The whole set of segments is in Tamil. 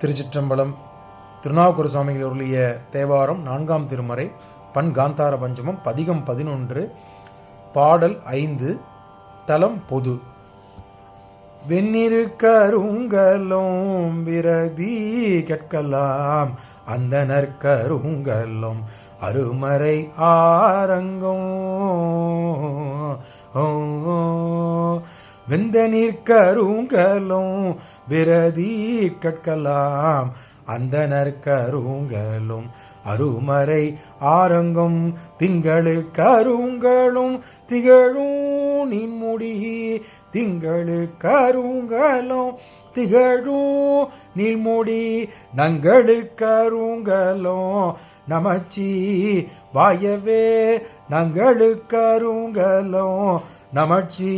திருச்சிற்றம்பலம். திருநாவுக்கரசு சுவாமிகள் அருளிய தேவாரம் 4ஆம் திருமறை, பண் காந்தார பஞ்சமம், பதிகம் 11, பாடல் 5, தலம் பொது. வெந்நிரு கருங்கலும் விரதி கற்கலாம் அந்தனர் கருங்கலும் அருமறை ஆரங்கும் வெந்த நீர் கருங்கலும் விரதி கற்கலாம் அந்தனர் கருங்கலும் அருமறை ஆரங்கும் திங்களு கருங்களும் திகழும் நின்முடி திங்களு கருங்களும் திகழும் நீள்முடி நங்களு கருங்களும் நமச்சி வாயவே நங்களு கருங்களும் நமச்சி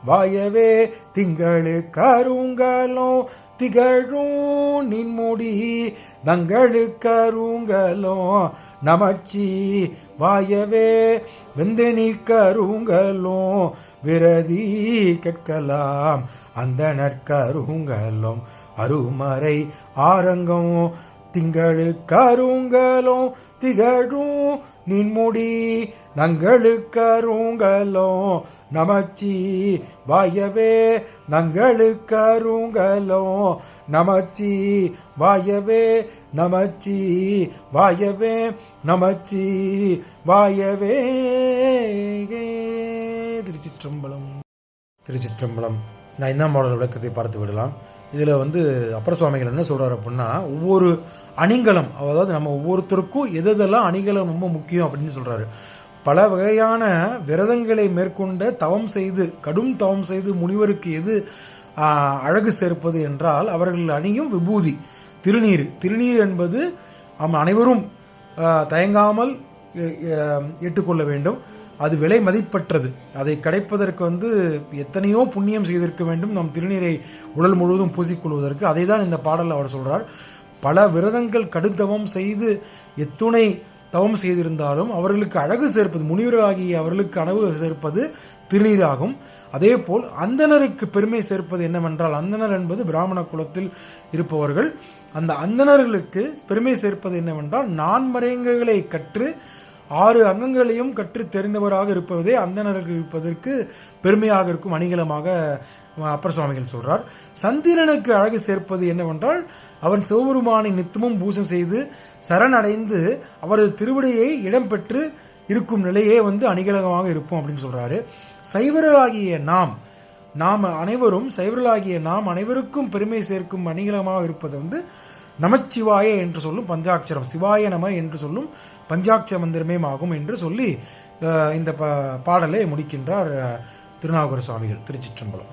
வாயவே திங்களு கருங்களும் திகழும் நின்முடி நங்களு கருங்களும் நமச்சி வாயவே வெந்த நீர் கருங்களும் விரதி கற்கலாம் அந்த நற்கருங்களும் அருமறை ஆரங்கம் திங்களு கருங்களும் திகழும் நின்முடி நங்களு கருங்களும் நமச்சி வாயவே நங்களு கருங்களும் நமச்சி வாயவே நமச்சி வாயவே நமச்சி வாயவே. திருச்சிற்றம்பலம். திருச்சிற்றம்பலம். நான் இந்த மாடல் விளக்கத்தை பார்த்து விடலாம். இதில் அப்பர் சுவாமிகள் என்ன சொல்கிறார் அப்படின்னா, ஒவ்வொரு அணிகலம், அதாவது நம்ம ஒவ்வொருத்தருக்கும் எதெல்லாம் அணிகலம் ரொம்ப முக்கியம் அப்படின்னு சொல்கிறாரு. பல வகையான விரதங்களை மேற்கொண்ட தவம் செய்து, கடும் தவம் செய்து முனிவருக்கு எது அழகு சேர்ப்பது என்றால் அவர்கள் அணியும் விபூதி, திருநீர். திருநீர் என்பது அனைவரும் தயங்காமல் ஏற்றுக்கொள்ள வேண்டும். அது விலை மதிப்பற்றது. அதை கிடைப்பதற்கு எத்தனையோ புண்ணியம் செய்திருக்க வேண்டும் நம் திருநீரை உடல் முழுவதும் பூசிக்கொள்வதற்கு. அதை தான் இந்த பாடலில் அவர் சொல்கிறார். பல விரதங்கள் கடுந்தவம் செய்து எத்துணை தவம் செய்திருந்தாலும் அவர்களுக்கு அழகு சேர்ப்பது, முனிவராகிய அவர்களுக்கு அழகு சேர்ப்பது திருநீராகும். அதே போல் அந்தணருக்கு பெருமை சேர்ப்பது என்னவென்றால், அந்தணர் என்பது பிராமண குலத்தில் இருப்பவர்கள். அந்த அந்தணர்களுக்கு பெருமை சேர்ப்பது என்னவென்றால், நான்மறைங்களை கற்று 6 அங்கங்களையும் கற்று தெரிந்தவராக இருப்பதே அந்தணருக்கு இருப்பதற்கு பெருமையாக இருக்கும் அணிகலமாக அப்பர் சுவாமிகள் சொல்றார். சந்திரனுக்கு அழகு சேர்ப்பது என்னவென்றால், அவன் சிவபெருமானை நித்தமும் பூஜை செய்து சரணடைந்து அவரது திருவடியை இடம்பெற்று இருக்கும் நிலையே அணிகலமாக இருப்போம் அப்படின்னு சொல்றாரு. சைவர்களாகிய நாம் அனைவரும், சைவர்களாகிய நாம் அனைவருக்கும் பெருமை சேர்க்கும் அணிகலமாக இருப்பது நமச்சிவாய என்று சொல்லும் பஞ்சாட்சரம், சிவாய நம என்று சொல்லும் பஞ்சாட்சர மந்திரமே ஆகும் என்று சொல்லி இந்த பாடலை முடிக்கின்றார் திருநாவுக்கரசு சுவாமிகள். திருச்சிற்றம்பலம்.